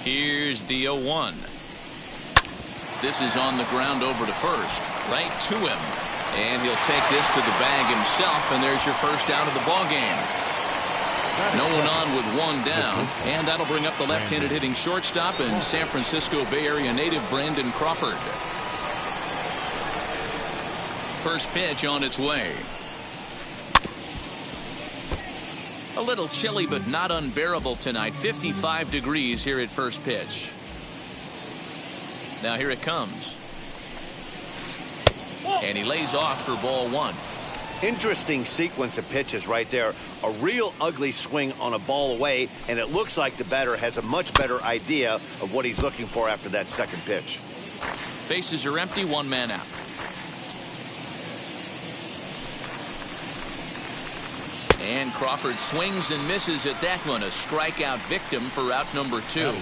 Here's the 0-1. This is on the ground over to first, right to him. And he'll take this to the bag himself, and there's your first out of the ball game. No one on with one down, and that'll bring up the left-handed hitting shortstop and San Francisco Bay Area native Brandon Crawford. First pitch on its way. A little chilly but not unbearable tonight. 55 degrees here at first pitch. Now here it comes. And he lays off for ball one. Interesting sequence of pitches right there. A real ugly swing on a ball away, and it looks like the batter has a much better idea of what he's looking for after that second pitch. Bases are empty, one man out. And Crawford swings and misses at that one. A strikeout victim for out number 2.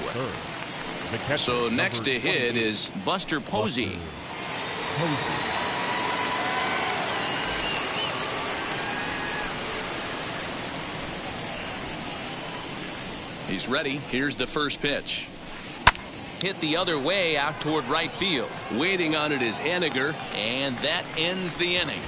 So next to hit is Buster Posey. He's ready. Here's the first pitch. Hit the other way out toward right field. Waiting on it is Haniger, and that ends the inning.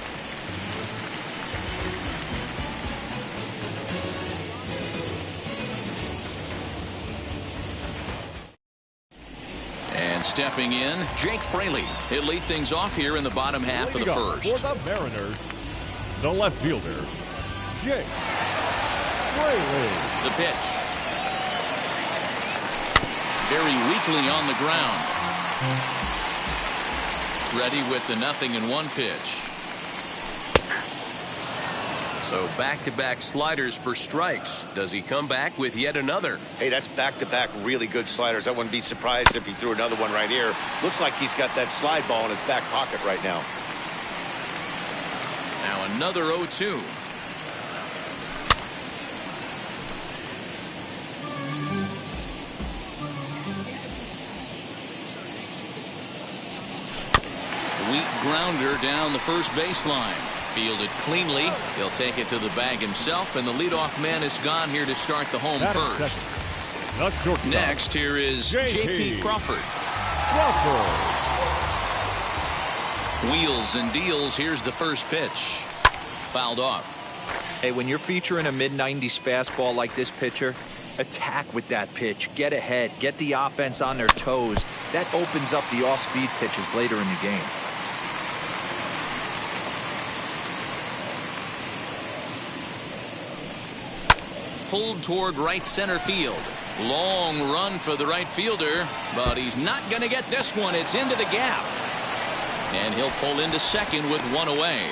And stepping in, Jake Fraley. He'll lead things off here in the bottom half of the first. For the Mariners, the left fielder, Jake Fraley. The pitch. Very weakly on the ground. Ready with the 0-1 pitch. So back-to-back sliders for strikes. Does he come back with yet another? Hey, that's back-to-back really good sliders. I wouldn't be surprised if he threw another one right here. Looks like he's got that slide ball in his back pocket right now. Now another 0-2. Weak grounder down the first baseline. Fielded cleanly. He'll take it to the bag himself, and the leadoff man is gone here to start the home first. Next, here is J.P. Crawford. Wheels and deals. Here's the first pitch. Fouled off. Hey, when you're featuring a mid-90s fastball like this pitcher, attack with that pitch. Get ahead. Get the offense on their toes. That opens up the off-speed pitches later in the game. Pulled toward right center field. Long run for the right fielder, but he's not going to get this one. It's into the gap. And he'll pull into second with one away.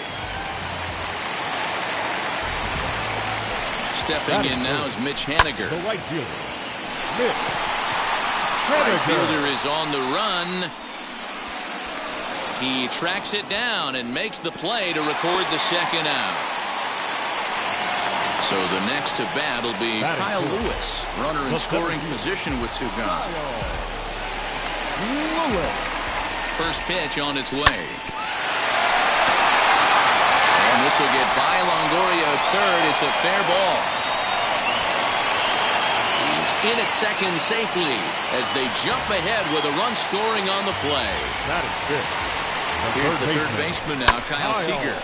Stepping in now is Mitch Haniger. The right fielder, Mitch Right Haniger. fielder is on the run. He tracks it down and makes the play to record the second out. So the next to bat will be Kyle Lewis, runner in scoring position with two gone. First pitch on its way. And this will get by Longoria at third. It's a fair ball. He's in at second safely as they jump ahead with a run scoring on the play. That is good. Here's the third baseman now, Kyle Seager.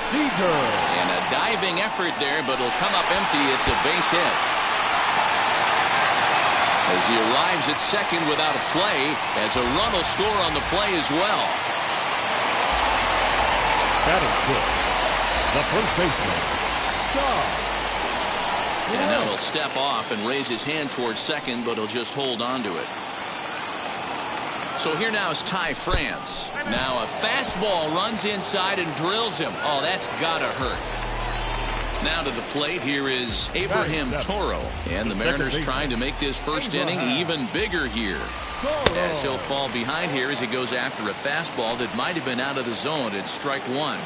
And a diving effort there, but it'll come up empty. It's a base hit. As he arrives at second without a play, as a run will score on the play as well. That is good. The first baseman, And now he'll step off and raise his hand towards second, but he'll just hold on to it. So here now is Ty France. Now a fastball runs inside and drills him. Oh, that's gotta hurt. Now to the plate, here is Abraham Toro. And the Mariners trying to make this first inning even bigger here. As he'll fall behind here as he goes after a fastball that might have been out of the zone. It's strike one.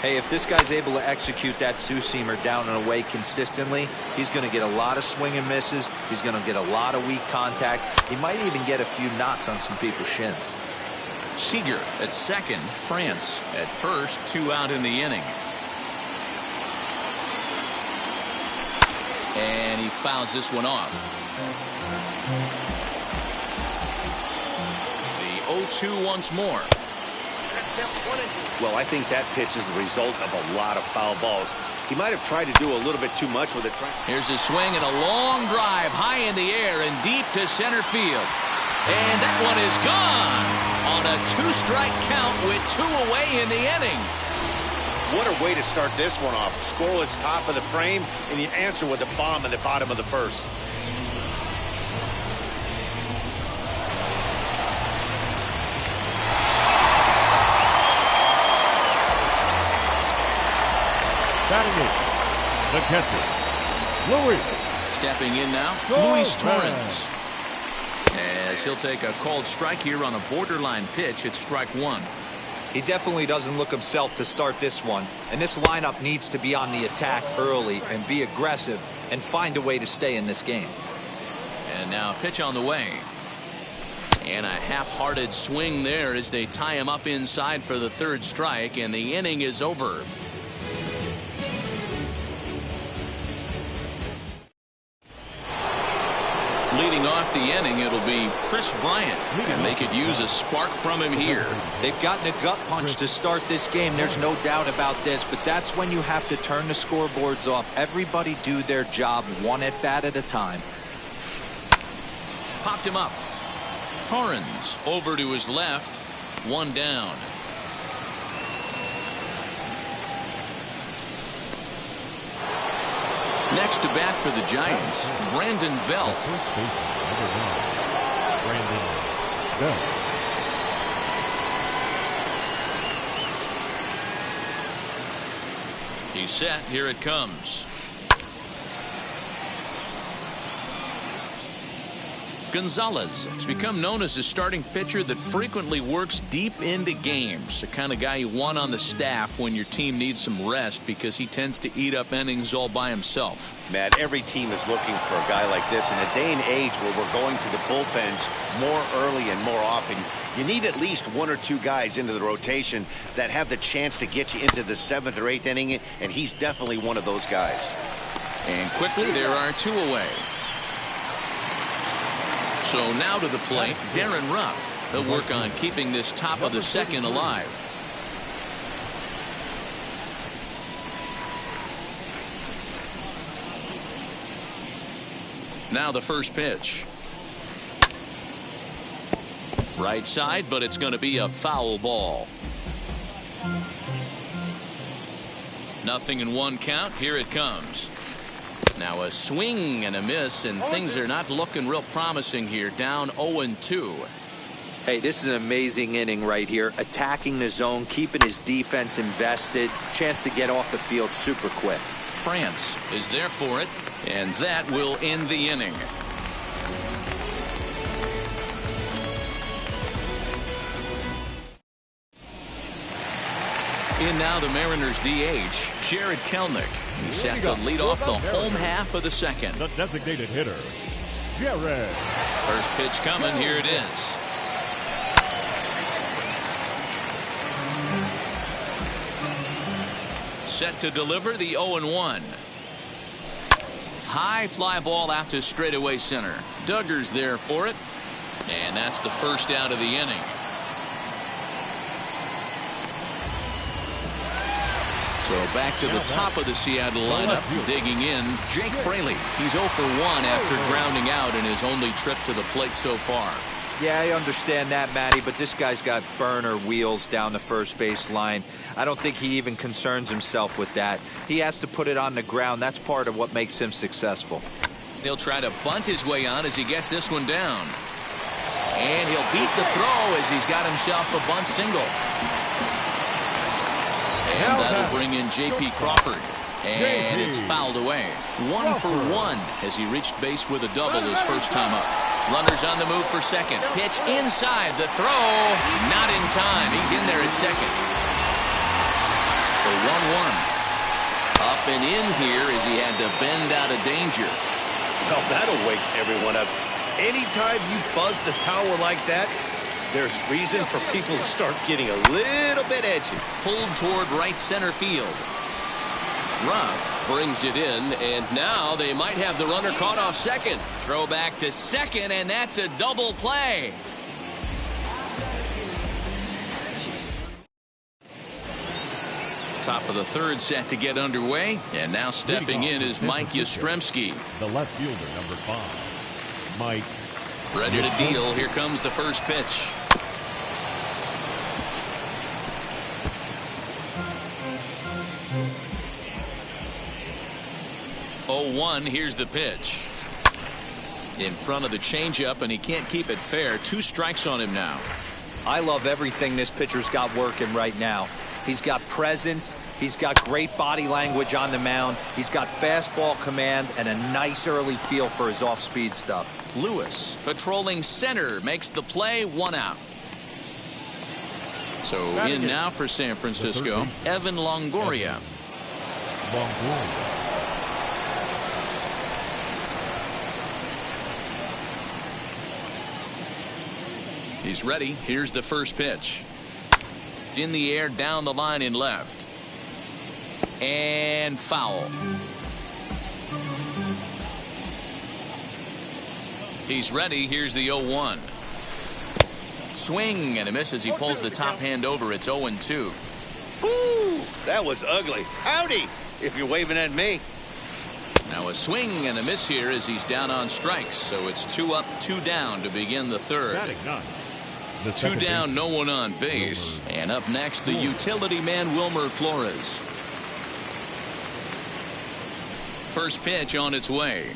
Hey, if this guy's able to execute that two-seamer down and away consistently, he's going to get a lot of swing and misses. He's going to get a lot of weak contact. He might even get a few knots on some people's shins. Seager at second, France at first, 2 out in the inning. And he fouls this one off. The 0-2 once more. Well, I think that pitch is the result of a lot of foul balls. He might have tried to do a little bit too much with it. Here's a swing and a long drive high in the air and deep to center field. And that one is gone on a 2-strike count with 2 away in the inning. What a way to start this one off. Scoreless top of the frame, and you answer with a bomb in the bottom of the first. Batting it, the catcher, Louis. Stepping in now, Luis Torrens. As he'll take a called strike here on a borderline pitch at strike 1. He definitely doesn't look himself to start this one, and this lineup needs to be on the attack early and be aggressive and find a way to stay in this game. And now a pitch on the way. And a half-hearted swing there as they tie him up inside for the 3rd strike, and the inning is over. Leading off the inning, it'll be Chris Bryant, and they could use a spark from him here. They've gotten a gut punch to start this game. There's no doubt about this, but that's when you have to turn the scoreboards off. Everybody do their job one at bat at a time. Popped him up. Torrens over to his left, 1 down. Next to bat for the Giants, Brandon Belt. Brandon Belt. He's set. Here it comes. Gonzalez has become known as a starting pitcher that frequently works deep into games. The kind of guy you want on the staff when your team needs some rest because he tends to eat up innings all by himself. Matt, every team is looking for a guy like this. In a day and age where we're going to the bullpens more early and more often, you need at least 1 or 2 guys into the rotation that have the chance to get you into the 7th or 8th inning, and he's definitely one of those guys. And quickly there are 2 away. So now to the plate, Darren Ruff. He'll work on keeping this top of the 2nd alive. Now the first pitch. Right side, but it's going to be a foul ball. 0-1 count. Here it comes. Now a swing and a miss, and things are not looking real promising here. Down 0-2. Hey, this is an amazing inning right here. Attacking the zone, keeping his defense invested. Chance to get off the field super quick. France is there for it, and that will end the inning. In now the Mariners DH, Jared Kelenic. He's set to lead off the home half of the 2nd. The designated hitter, Jared. First pitch coming. Here it is. Set to deliver the 0-1. High fly ball out to straightaway center. Duggar's there for it. And that's the first out of the inning. So back to the top of the Seattle lineup, digging in, Jake Fraley. He's 0 for 1 after grounding out in his only trip to the plate so far. Yeah, I understand that, Matty, but this guy's got burner wheels down the first base line. I don't think he even concerns himself with that. He has to put it on the ground. That's part of what makes him successful. He'll try to bunt his way on as he gets this one down. And he'll beat the throw as he's got himself a bunt single. And that'll bring in J.P. Crawford. And it's fouled away. 1 for 1 as he reached base with a double his first time up. Runners on the move for second. Pitch inside. The throw. Not in time. He's in there at second. The 1-1. Up and in here as he had to bend out of danger. Well, that'll wake everyone up. Anytime you buzz the tower like that, there's reason for people to start getting a little bit edgy. Pulled toward right center field. rough, brings it in, and now they might have the runner caught off second. Throw back to second, and that's a double play. Top of the third set to get underway, and now stepping in is Mike Yastrzemski. The left fielder, number 5, Mike. Ready to deal. Here comes the first pitch. Oh, 1. Here's the pitch. In front of the changeup, and he can't keep it fair. 2 strikes on him now. I love everything this pitcher's got working right now. He's got presence. He's got great body language on the mound. He's got fastball command and a nice early feel for his off-speed stuff. Lewis, patrolling center, makes the play. 1 out. So in now for San Francisco, Evan Longoria. He's ready. Here's the first pitch. In the air, down the line in left. And foul. He's ready. Here's the 0-1. Swing and a miss as he pulls the top hand over. It's 0-2. Ooh, that was ugly. Howdy, if you're waving at me. Now a swing and a miss here as he's down on strikes. So it's 2 up, 2 down to begin the third. 2 down, no one on base. And up next, the utility man, Wilmer Flores. First pitch on its way.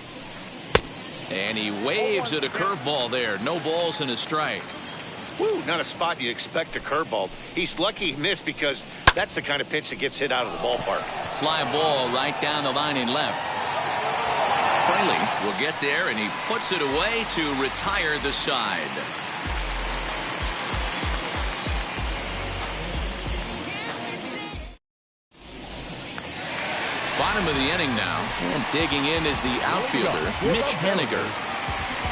And he waves at a curveball there. No balls and a strike. Woo, not a spot you'd expect a curveball. He's lucky he missed because that's the kind of pitch that gets hit out of the ballpark. Fly ball right down the line in left. Fraley will get there, and he puts it away to retire the side. Bottom of the inning now, and digging in is the outfielder, Mitch Haniger.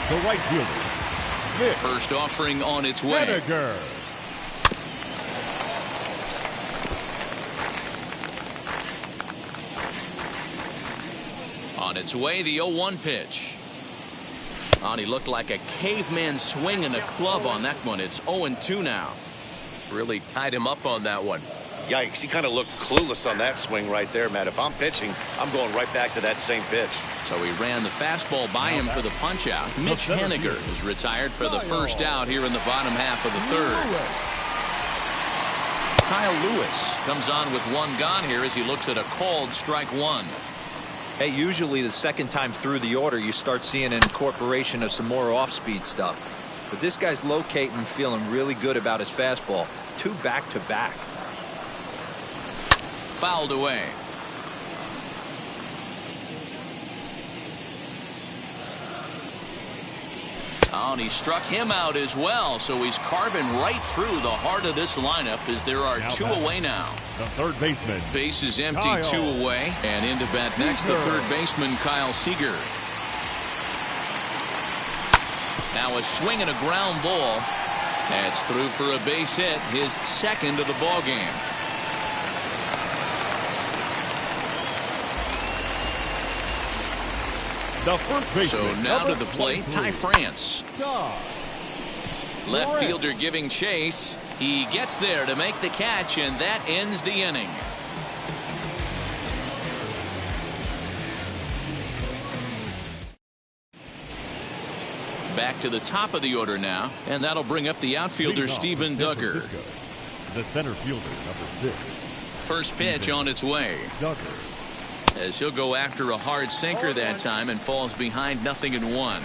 The right fielder, Mitch. First offering on its way. Haniger. On its way, the 0-1 pitch. And he looked like a caveman swinging a club on that one. It's 0-2 now. Really tied him up on that one. Yikes, he kind of looked clueless on that swing right there, Matt. If I'm pitching, I'm going right back to that same pitch. So he ran the fastball by him for the punch out. Mitch Haniger is retired for the first out here in the bottom half of the third. Kyle Lewis comes on with 1 gone here as he looks at a called strike 1. Hey, usually the second time through the order, you start seeing an incorporation of some more off-speed stuff. But this guy's locating and feeling really good about his fastball. 2 back-to-back. Fouled away. Oh, and he struck him out as well, so he's carving right through the heart of this lineup as there are 2 away now. The third baseman. Base is empty, Kyle 2 away, and into bat next the third baseman, Kyle Seager. Now a swing and a ground ball. That's through for a base hit, his second of the ball game. The first baseman. So now to the plate, Ty France. Left fielder giving chase. He gets there to make the catch, and that ends the inning. Back to the top of the order now, and that'll bring up the outfielder, Steven Duggar. The center fielder, number 6. First pitch on its way. Duggar. As he'll go after a hard sinker that time and falls behind 0-1.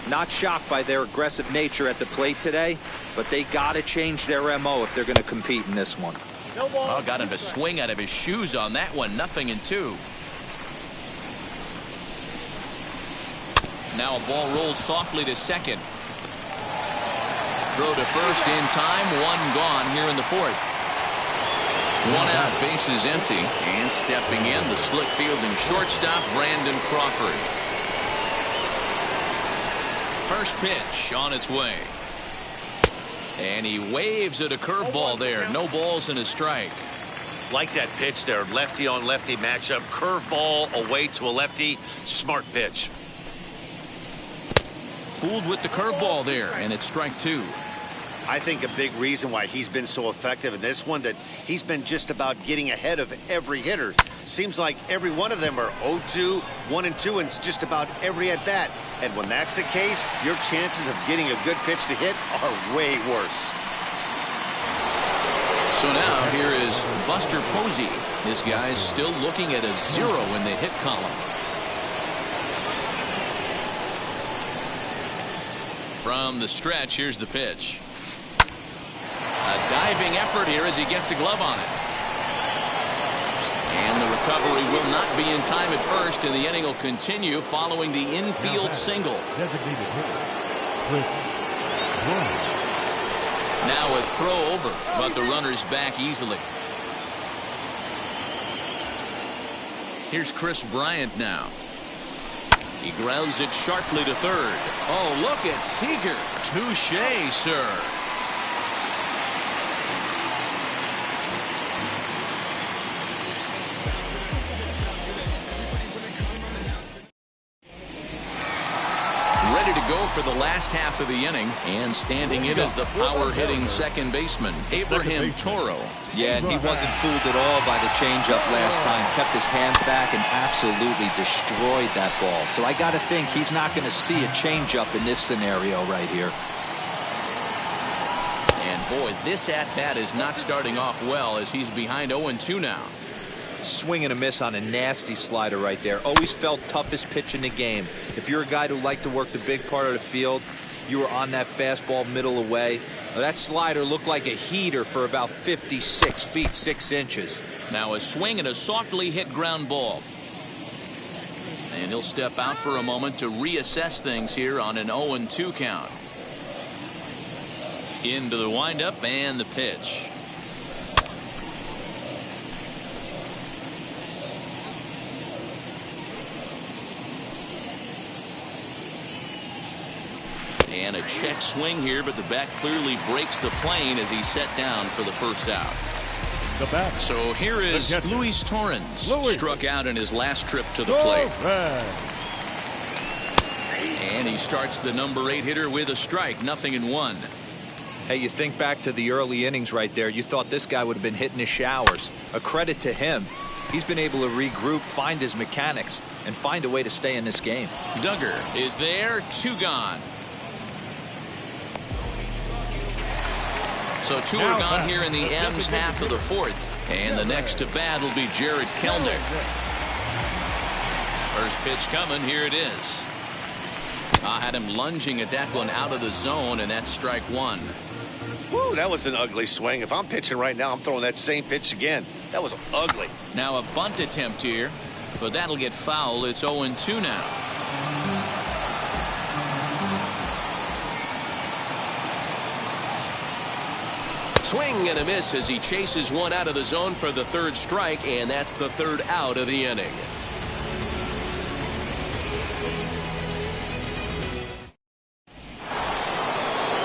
Not shocked by their aggressive nature at the plate today, but they got to change their MO if they're going to compete in this one. Oh, got him to swing out of his shoes on that one. 0-2. Now a ball rolls softly to second. Throw to first in time. 1 gone here in the fourth. 1 out, bases empty, and stepping in, the slick fielding shortstop, Brandon Crawford. First pitch on its way. And he waves at a curveball there. No balls and a strike. Like that pitch there, lefty on lefty matchup, curveball away to a lefty, smart pitch. Fooled with the curveball there, and it's strike two. I think a big reason why he's been so effective in this one, that he's been just about getting ahead of every hitter. Seems like every one of them are 0-2, 1-2, and it's just about every at bat. And when that's the case, your chances of getting a good pitch to hit are way worse. So now here is Buster Posey. His guy's still looking at a 0 in the hit column. From the stretch, here's the pitch. A diving effort here as he gets a glove on it. And the recovery will not be in time at first, and the inning will continue following the infield single. Designated hitter, Chris. Now a throw over, but the runner's back easily. Here's Chris Bryant now. He grounds it sharply to third. Oh, look at Seager. Touché, sir. Ready to go for the last half of the inning, and standing in as the power-hitting second baseman, Abraham Toro. Yeah, and he wasn't fooled at all by the changeup last time. Kept his hands back and absolutely destroyed that ball. So I got to think he's not going to see a changeup in this scenario right here. And boy, this at-bat is not starting off well as he's behind 0-2 now. Swing and a miss on a nasty slider right there. Always felt toughest pitch in the game. If you're a guy who liked to work the big part of the field, you were on that fastball middle away. Well, that slider looked like a heater for about 56 feet 6 inches. Now a swing and a softly hit ground ball. And he'll step out for a moment to reassess things here on an 0-2 count. Into the windup and the pitch. And a check swing here, but the bat clearly breaks the plane as he's set down for the first out. The bat. So here is Luis Torrens. Struck out in his last trip to the plate. And he starts the number 8 hitter with a strike, 0-1. Hey, you think back to the early innings right there. You thought this guy would have been hitting his showers. A credit to him. He's been able to regroup, find his mechanics, and find a way to stay in this game. Duggar is there, 2 gone. So 2 are gone here in the M's half of the 4th. And the next to bat will be Jared Kelnick. First pitch coming. Here it is. I had him lunging at that one out of the zone, and that's strike 1. Woo, that was an ugly swing. If I'm pitching right now, I'm throwing that same pitch again. That was ugly. Now a bunt attempt here, but that'll get foul. It's 0-2 now. Swing and a miss as he chases one out of the zone for the 3rd strike, and that's the 3rd out of the inning.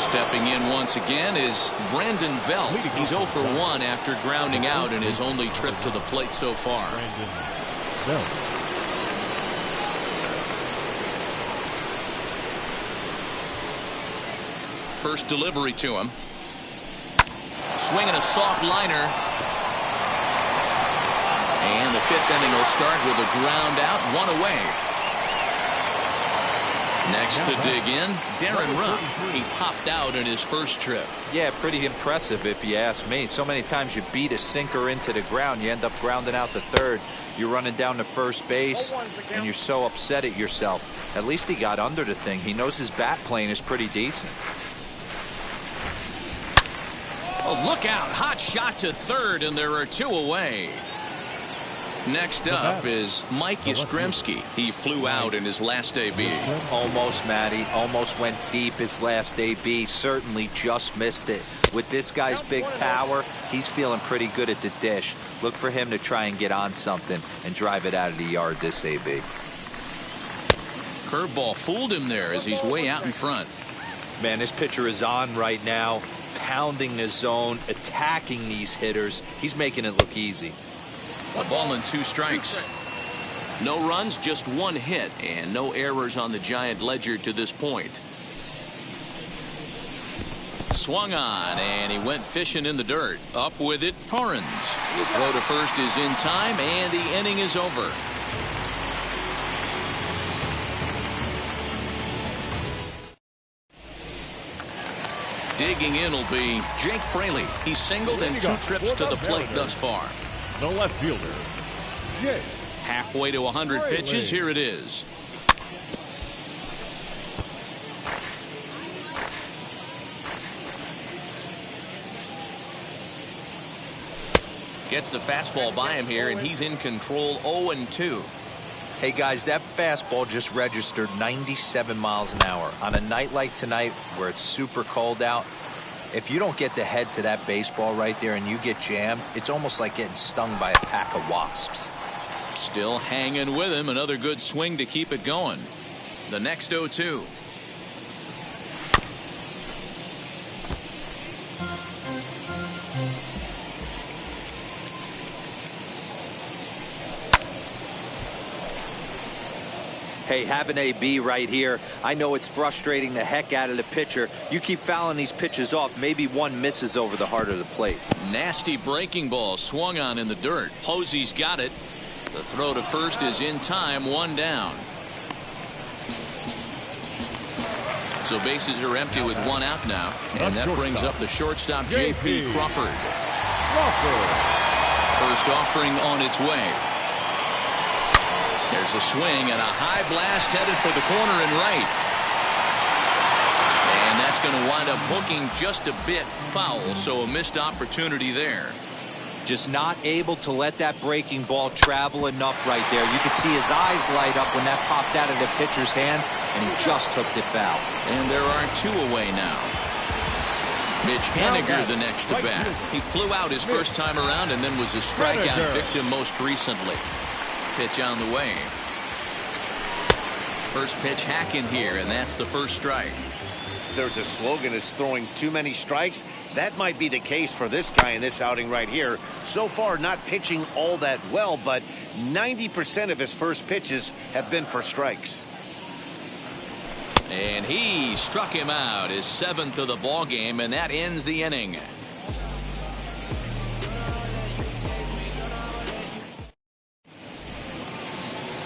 Stepping in once again is Brandon Belt. He's 0 for 1 after grounding out in his only trip to the plate so far. First delivery to him. Swinging a soft liner. And the 5th inning will start with a ground out, 1 away. Next to dig in, Darren Ruff. He popped out in his first trip. Yeah, pretty impressive if you ask me. So many times you beat a sinker into the ground, you end up grounding out to third. You're running down to first base, and you're so upset at yourself. At least he got under the thing. He knows his bat plane is pretty decent. Oh, look out. Hot shot to third, and there are 2 away. Next up is Mike Yastrzemski. He flew out in his last AB. Almost, Matty. Almost went deep his last AB. Certainly just missed it. With this guy's big power, he's feeling pretty good at the dish. Look for him to try and get on something and drive it out of the yard this AB. Curveball fooled him there as he's way out in front. Man, this pitcher is on right now. pounding the zone, attacking these hitters. He's making it look easy. A ball and 2 strikes. No runs, just 1 hit, and no errors on the Giant ledger to this point. Swung on, and he went fishing in the dirt. Up with it, Torrens. The throw to first is in time, and the inning is over. Digging in will be Jake Fraley. He's singled in 2 trips to the plate thus far. The left fielder, Jake. Halfway to 100 pitches, here it is. Gets the fastball by him here, and he's in control. 0-2. Hey guys, that fastball just registered 97 miles an hour. On a night like tonight where it's super cold out, if you don't get to head to that baseball right there and you get jammed, it's almost like getting stung by a pack of wasps. Still hanging with him. Another good swing to keep it going. The next 0-2. Hey, have an AB right here. I know it's frustrating the heck out of the pitcher. You keep fouling these pitches off, maybe one misses over the heart of the plate. Nasty breaking ball swung on in the dirt. Posey's got it. The throw to first is in time. 1 down. So bases are empty with 1 out now. And that brings up the shortstop, J.P. Crawford. First offering on its way. There's a swing and a high blast headed for the corner and right. And that's going to wind up hooking just a bit foul, so a missed opportunity there. Just not able to let that breaking ball travel enough right there. You could see his eyes light up when that popped out of the pitcher's hands, and he just hooked it foul. And there are 2 away now. Mitch Haniger the next to bat. He flew out his first time around and then was a strikeout victim most recently. Pitch on the way. First pitch hacking here, and that's the first strike. There's a slogan is throwing too many strikes. That might be the case for this guy in this outing right here. So far not pitching all that well, but 90% of his first pitches have been for strikes. And he struck him out, his 7th of the ball game, and that ends the inning.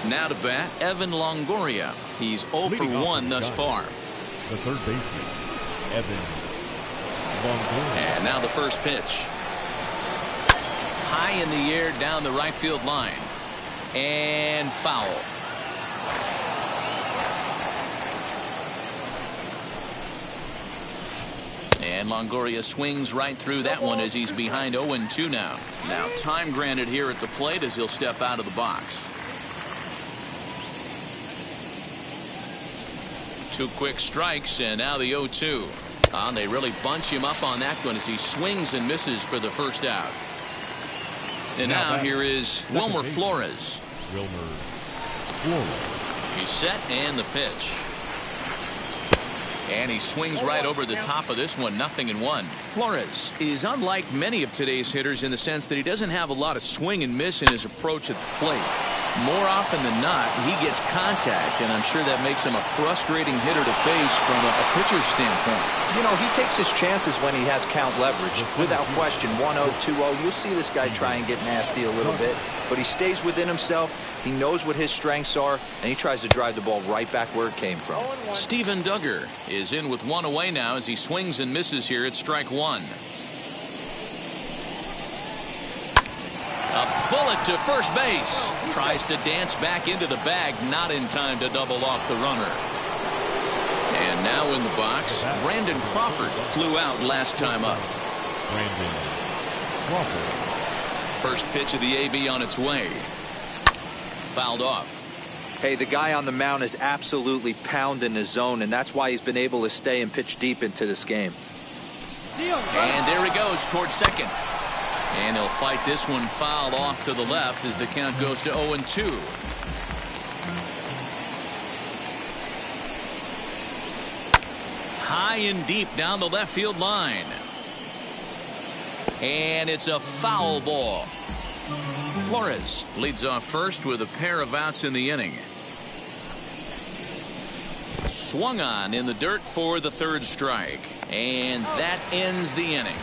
Now to bat, Evan Longoria. He's 0 for 1 thus far. The third baseman, Evan Longoria. And now the first pitch. High in the air down the right field line. And foul. And Longoria swings right through that one as he's behind 0-2 now. Now time granted here at the plate as he'll step out of the box. 2 quick strikes, and now the 0-2. And they really bunch him up on that one as he swings and misses for the first out. And now here is Wilmer Flores. Wilmer Flores. He's set, and the pitch. And he swings right over the top of this one. 0-1. Flores is unlike many of today's hitters in the sense that he doesn't have a lot of swing and miss in his approach at the plate. More often than not, he gets contact, and I'm sure that makes him a frustrating hitter to face from a pitcher's standpoint. You know, he takes his chances when he has count leverage. Without question, 1-0, 2-0, you'll see this guy try and get nasty a little bit, but he stays within himself. He knows what his strengths are, and he tries to drive the ball right back where it came from. Steven Duggar is in with 1 away now as he swings and misses here at strike 1. A bullet to first base. Tries to dance back into the bag, not in time to double off the runner. And now in the box, Brandon Crawford flew out last time up. Brandon Crawford. First pitch of the AB on its way. Fouled off. Hey, the guy on the mound is absolutely pounding his zone, and that's why he's been able to stay and pitch deep into this game. And there he goes towards second. And he'll fight this one fouled off to the left as the count goes to 0-2. High and deep down the left field line. And it's a foul ball. Flores leads off first with a pair of outs in the inning. Swung on in the dirt for the third strike. And that ends the inning.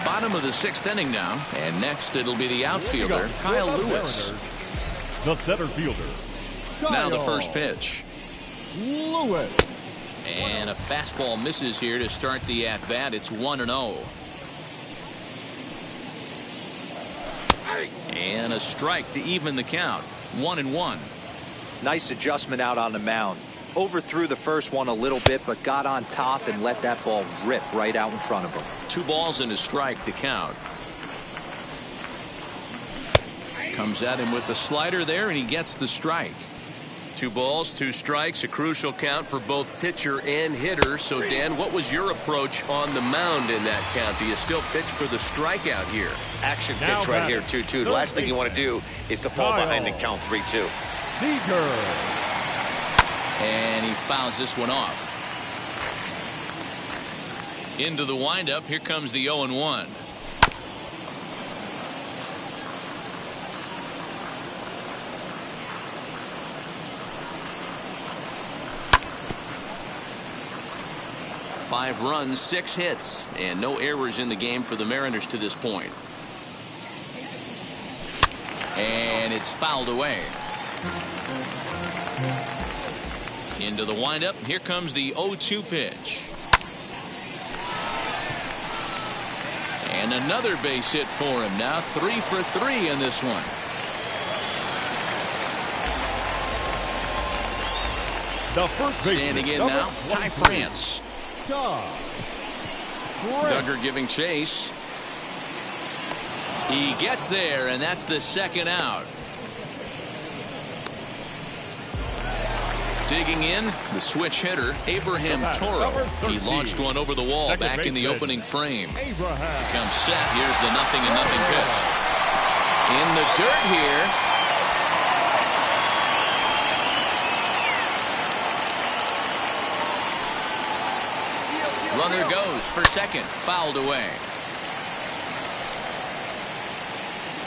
Bottom of the sixth inning now. And next it'll be the outfielder, Kyle Lewis. The center fielder, Now the first pitch. Lewis. And a fastball misses here to start the at-bat. It's 1-0. And a strike to even the count. 1-1. Nice adjustment out on the mound. Overthrew the first one a little bit, but got on top and let that ball rip right out in front of him. 2 balls and a strike to count. Comes at him with the slider there, and he gets the strike. 2 balls, 2 strikes, a crucial count for both pitcher and hitter. So, Dan, what was your approach on the mound in that count? Do you still pitch for the strikeout here? Action pitch right here, 2-2. The last thing you want to do is to fall behind and count 3-2. Seager. And he fouls this one off. Into the windup. Here comes the 0-1. Five runs, 6 hits, and no errors in the game for the Mariners to this point. And it's fouled away. Into the windup. Here comes the 0-2 pitch. And another base hit for him. Now 3 for 3 in this one. The first baseman, standing in now, Ty France. Duggar giving chase. He gets there, and that's the second out. Digging in, the switch hitter, Abraham Toro. He launched one over the wall back in the opening frame. Comes set. Here's the 0-0 pitch. In the dirt here. Runner goes for second. Fouled away.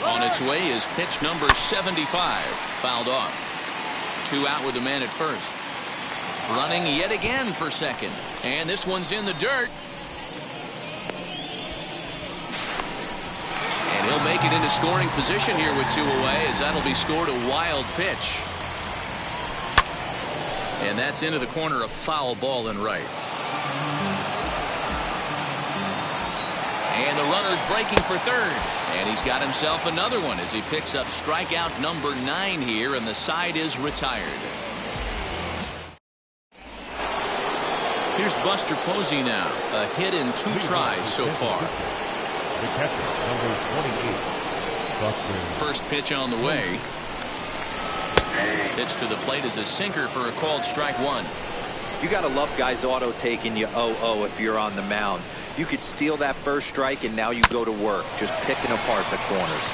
On its way is pitch number 75. Fouled off. 2 out with the man at first. Running yet again for second. And this one's in the dirt. And he'll make it into scoring position here with 2 away, as that'll be scored a wild pitch. And that's into the corner, a foul ball and right. And the runner's breaking for third. And he's got himself another one as he picks up strikeout number 9 here, and the side is retired. Here's Buster Posey now. A hit in 2 tries so far. The catcher, number 28, Buster. First pitch on the way. Pitch to the plate is a sinker for a called strike 1. You got to love guys auto taking you 0-0 if you're on the mound. You could steal that first strike, and now you go to work, just picking apart the corners.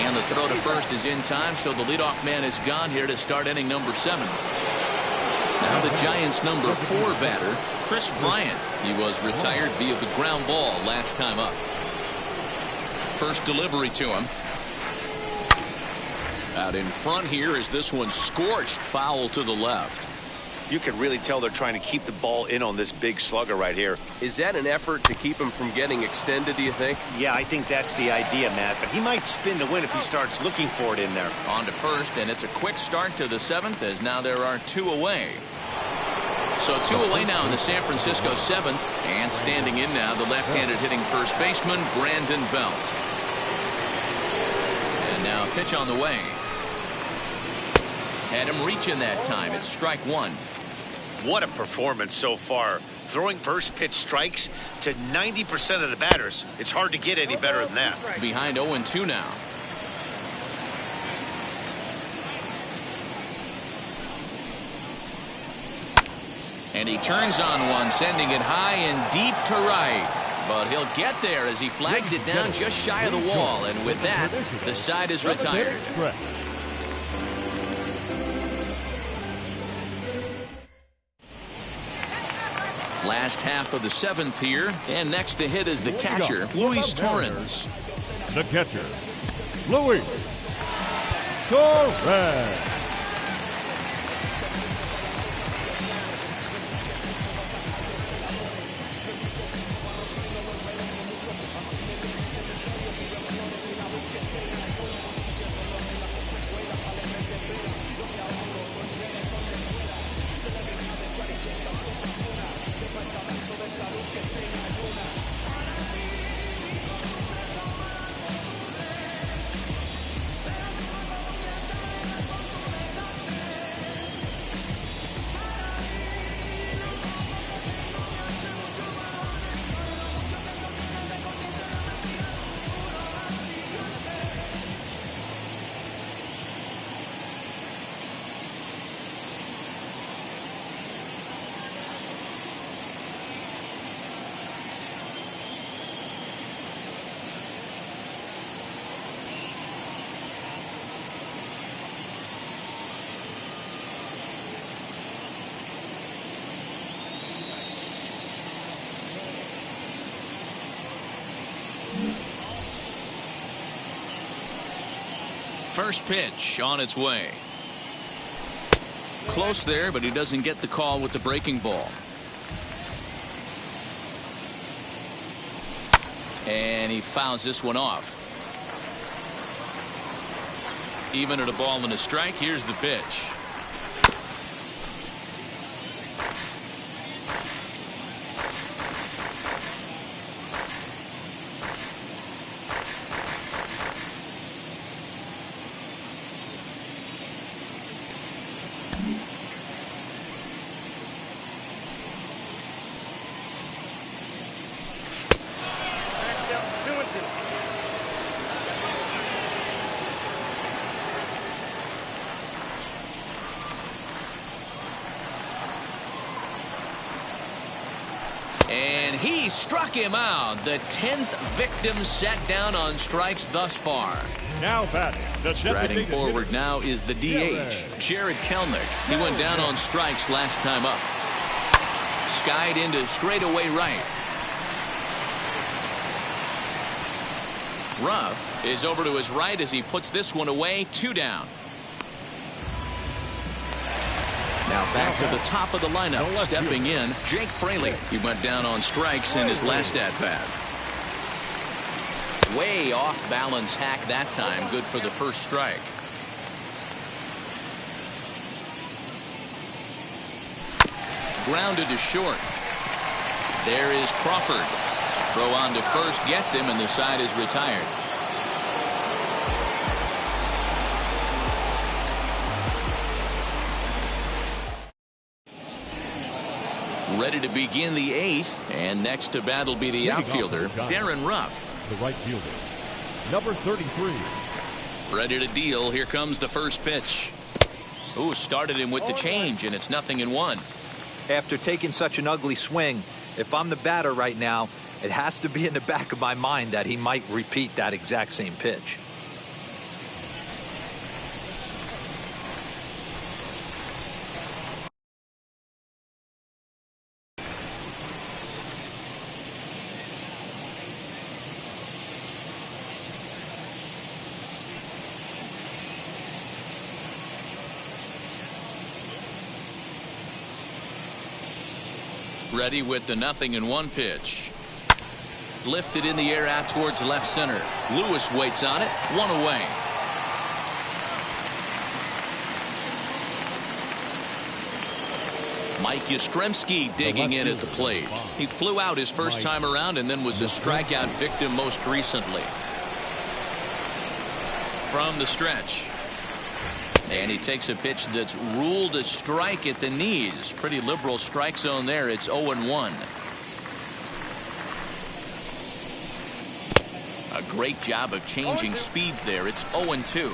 And the throw to first is in time, so the leadoff man is gone here to start inning number 7. Now the Giants' number 4 batter, Chris Bryant. He was retired via the ground ball last time up. First delivery to him. Out in front here is this one scorched, foul to the left. You can really tell they're trying to keep the ball in on this big slugger right here. Is that an effort to keep him from getting extended, do you think? Yeah, I think that's the idea, Matt. But he might spin to win if he starts looking for it in there. On to first, and it's a quick start to the 7th, as now there are 2 away. So 2 away now in the San Francisco 7th. And standing in now, the left-handed hitting first baseman, Brandon Belt. And now pitch on the way. Had him reaching that time. It's strike 1. What a performance so far. Throwing first pitch strikes to 90% of the batters. It's hard to get any better than that. Behind 0-2 now. And he turns on one, sending it high and deep to right. but he'll get there as he flags it down just shy of the wall. And with that, the side is retired. Last half of the 7th here, and next to hit is the catcher, Luis Torrens. The catcher, Luis Torrens. First pitch on its way. Close there, but he doesn't get the call with the breaking ball. And he fouls this one off. Even at a ball and a strike, here's the pitch. And he struck him out. The 10th victim set down on strikes thus far. Now batting. Striding forward now is the DH, Jared Kelnick. He went down on strikes last time up. Skied into straightaway right. Ruff is over to his right as he puts this one away. 2 down. Now back to the top of the lineup, stepping in, Jake Fraley. He went down on strikes in his last at-bat. Way off balance hack that time. Good for the first strike. Grounded to short. There is Crawford. Throw on to first, gets him, and the side is retired. Ready to begin the 8th, and next to bat will be the outfielder, Darren Ruff. The right fielder, number 33. Ready to deal. Here comes the first pitch. Ooh, started him with the change, and it's 0-1. After taking such an ugly swing, if I'm the batter right now, it has to be in the back of my mind that he might repeat that exact same pitch. Ready with the 0-1 pitch. Lifted in the air out towards left center. Lewis waits on it. 1 away. Mike Yastrzemski digging in at the plate. He flew out his first time around and then was a strikeout victim most recently. From the stretch. And he takes a pitch that's ruled a strike at the knees. Pretty liberal strike zone there. It's 0-1. A great job of changing speeds there. It's 0-2.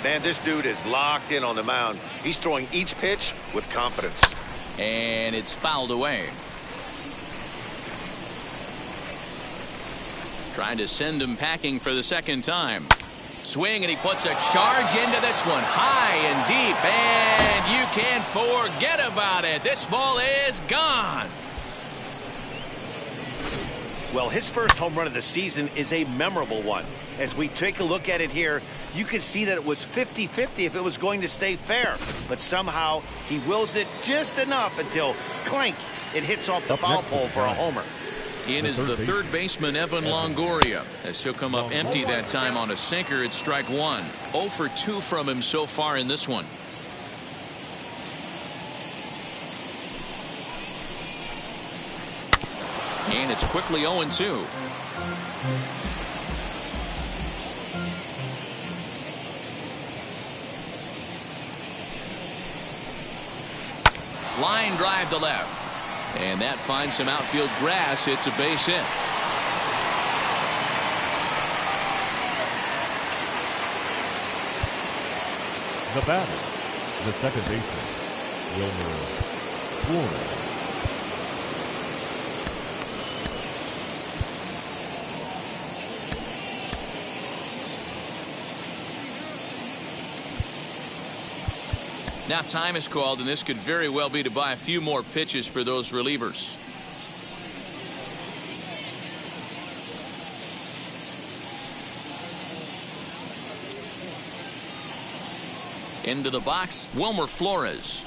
Man, this dude is locked in on the mound. He's throwing each pitch with confidence. And it's fouled away. Trying to send him packing for the second time. Swing, and he puts a charge into this one. High and deep, and you can't forget about it. This ball is gone. Well, his first home run of the season is a memorable one. As we take a look at it here, you can see that it was 50-50 if it was going to stay fair. But somehow he wills it just enough until, clank, it hits off the foul pole for a homer. In is the third baseman, Evan Longoria, as he'll come up empty that time on a sinker at strike one. 0 for 2 from him so far in this one. And it's quickly 0-2. Line drive to left. And that finds some outfield grass. It's a base hit. The batter, the second baseman, Wilmer Flores. Now time is called, and this could very well be to buy a few more pitches for those relievers. Into the box, Wilmer Flores.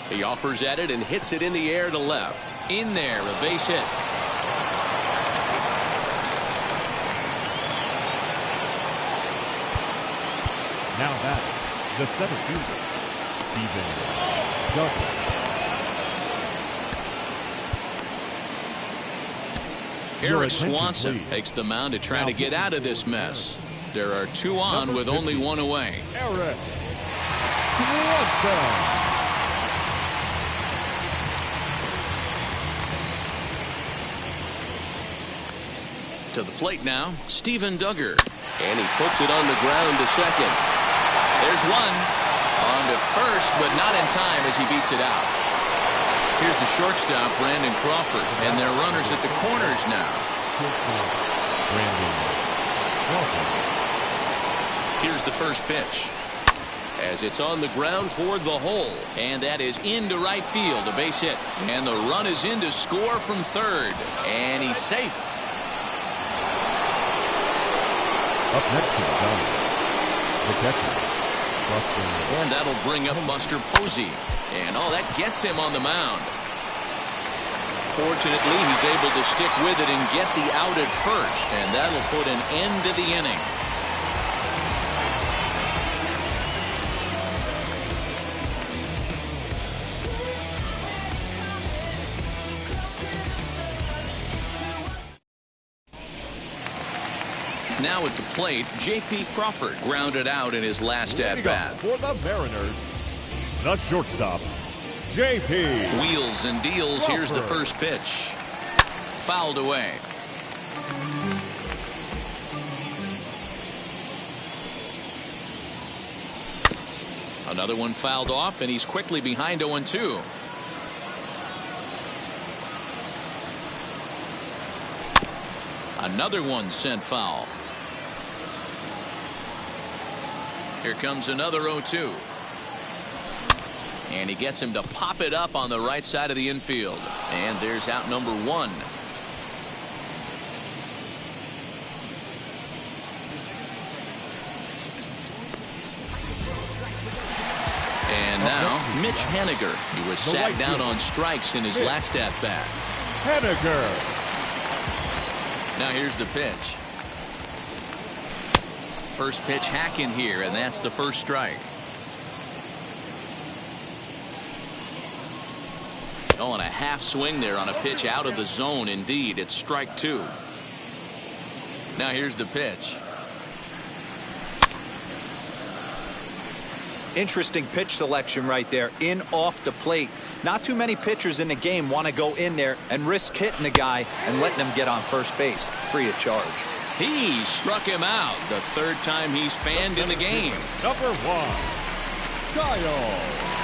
He offers at it and hits it in the air to left. In there, a base hit. Now back, the center fielder, Steven Duggar. Eric Swanson takes the mound to try to get out of this mess. There are 2 on with only 1 away. Eric Swanson. To the plate now, Steven Duggar. And he puts it on the ground to second. There's one. On to first, but not in time as he beats it out. Here's the shortstop, Brandon Crawford. And they're runners at the corners now. Brandon Crawford. Here's the first pitch. As it's on the ground toward the hole. And that is into right field, a base hit. And the run is in to score from third. And he's safe. Up next to the Dodgers, the catcher, Buster. And that'll bring up Buster Posey. And that gets him on the mound. Fortunately, he's able to stick with it and get the out at first. And that'll put an end to the inning. Now at the plate, J.P. Crawford grounded out in his last at-bat. For the Mariners, the shortstop, J.P. Wheels and deals. Crawford. Here's the first pitch. Fouled away. Another one fouled off, and he's quickly behind 0-2. Another one sent foul. Here comes another 0-2. And he gets him to pop it up on the right side of the infield. And there's out number 1. And now, Mitch Haniger. He was sat down on strikes in his last at-bat. Haniger. Now here's the pitch. First pitch hacking here, and that's the first strike. And a half swing there on a pitch out of the zone. Indeed, it's strike 2. Now here's the pitch. Interesting pitch selection right there. In off the plate. Not too many pitchers in the game want to go in there and risk hitting the guy and letting him get on first base free of charge. He struck him out. The third time he's fanned in the game. Number 1, Kyle.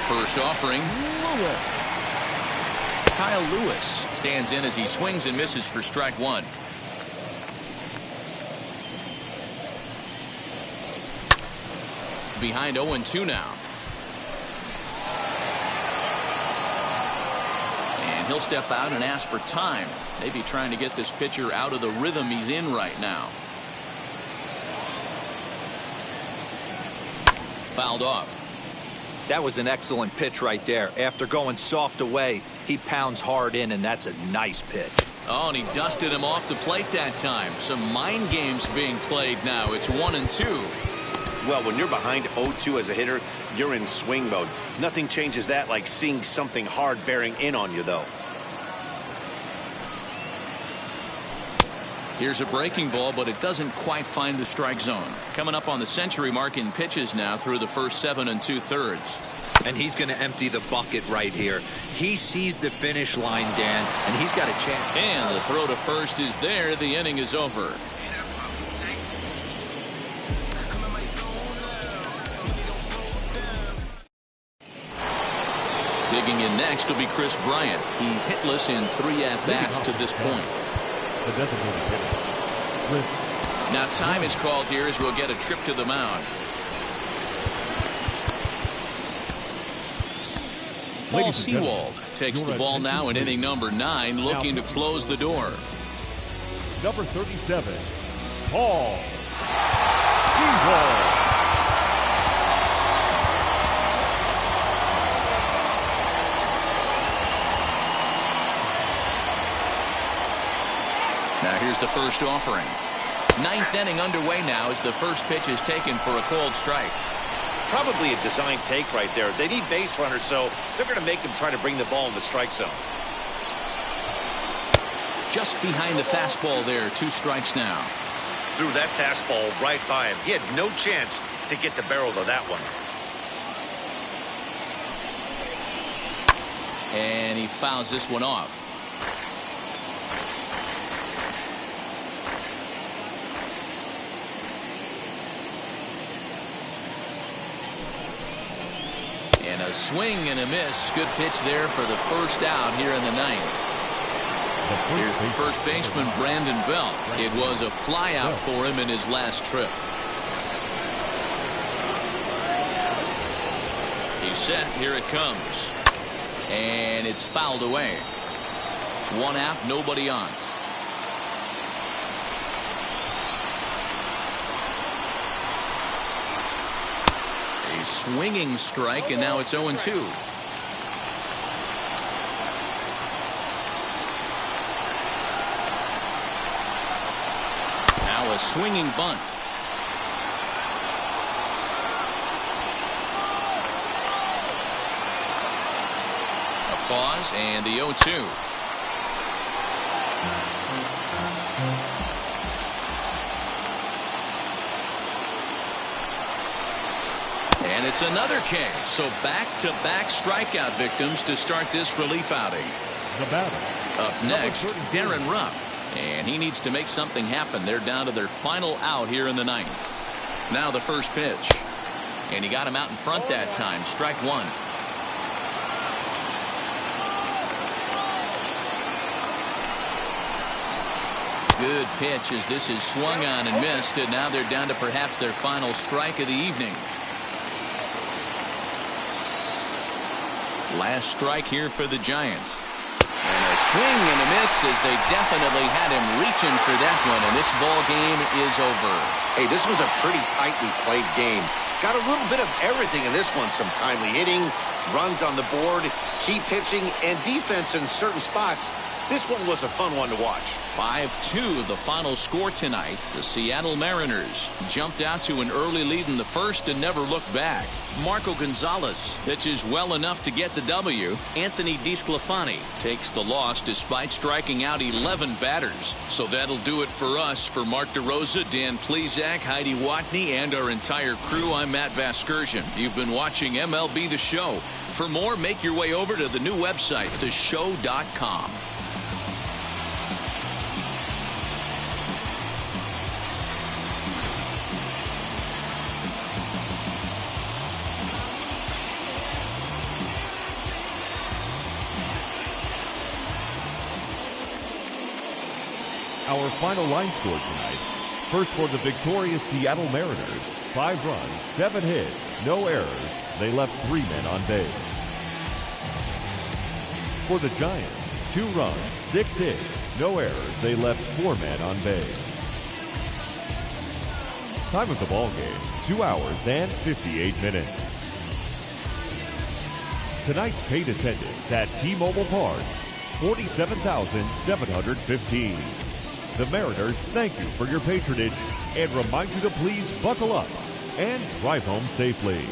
First offering. Lewis. Kyle Lewis stands in as he swings and misses for strike 1. behind 0-2 now. And he'll step out and ask for time. Maybe trying to get this pitcher out of the rhythm he's in right now. Fouled off. That was an excellent pitch right there. After going soft away, he pounds hard in, and that's a nice pitch. Oh, and he dusted him off the plate that time. Some mind games being played now. It's 1-2. Well, when you're behind 0-2 as a hitter, you're in swing mode. Nothing changes that like seeing something hard bearing in on you, though. Here's a breaking ball, but it doesn't quite find the strike zone. Coming up on the century mark in pitches now through the first 7 2/3. And he's going to empty the bucket right here. He sees the finish line, Dan, and he's got a chance. And the throw to first is there. The inning is over. Digging in next will be Chris Bryant. He's hitless in 3 at-bats to this point. The designated hitter, Chris. Now time is called here as we'll get a trip to the mound. Paul Sewald takes the ball now in inning number 9, looking to close the door. Number 37, Paul Sewald. Now here's the first offering. 9th inning underway now as the first pitch is taken for a called strike. Probably a design take right there. They need base runners, so they're going to make them try to bring the ball in the strike zone. Just behind the fastball there. 2 strikes now. Threw that fastball right by him. He had no chance to get the barrel of that one. And he fouls this one off. And a swing and a miss. Good pitch there for the first out here in the 9th. Here's the first baseman, Brandon Belt. It was a flyout for him in his last trip. He's set. Here it comes. And it's fouled away. 1 out, nobody on. A swinging strike, and now it's 0-2. Now a swinging bunt. A pause, and the 0-2. And it's another K. So back-to-back strikeout victims to start this relief outing. The batter. Up next, Darren Ruff. And he needs to make something happen. They're down to their final out here in the 9th. Now the first pitch. And he got him out in front that time. Strike 1. Good pitch as this is swung on and missed. And now they're down to perhaps their final strike of the evening. Last strike here for the Giants. And a swing and a miss as they definitely had him reaching for that one. And this ball game is over. Hey, this was a pretty tightly played game. Got a little bit of everything in this one. Some timely hitting, runs on the board, key pitching, and defense in certain spots. This one was a fun one to watch. 5-2 the final score tonight. The Seattle Mariners jumped out to an early lead in the first and never looked back. Marco Gonzalez pitches well enough to get the W. Anthony DeSclafani takes the loss despite striking out 11 batters. So that'll do it for us. For Mark DeRosa, Dan Plesac, Heidi Watney, and our entire crew, I'm Matt Vasgersian. You've been watching MLB The Show. For more, make your way over to the new website, theshow.com. Our final line score tonight. First for the victorious Seattle Mariners. 5 runs, 7 hits, no errors. They left 3 men on base. For the Giants, 2 runs, 6 hits, no errors. They left 4 men on base. Time of the ball game, 2 hours and 58 minutes. Tonight's paid attendance at T-Mobile Park, 47,715. The Mariners thank you for your patronage and remind you to please buckle up and drive home safely.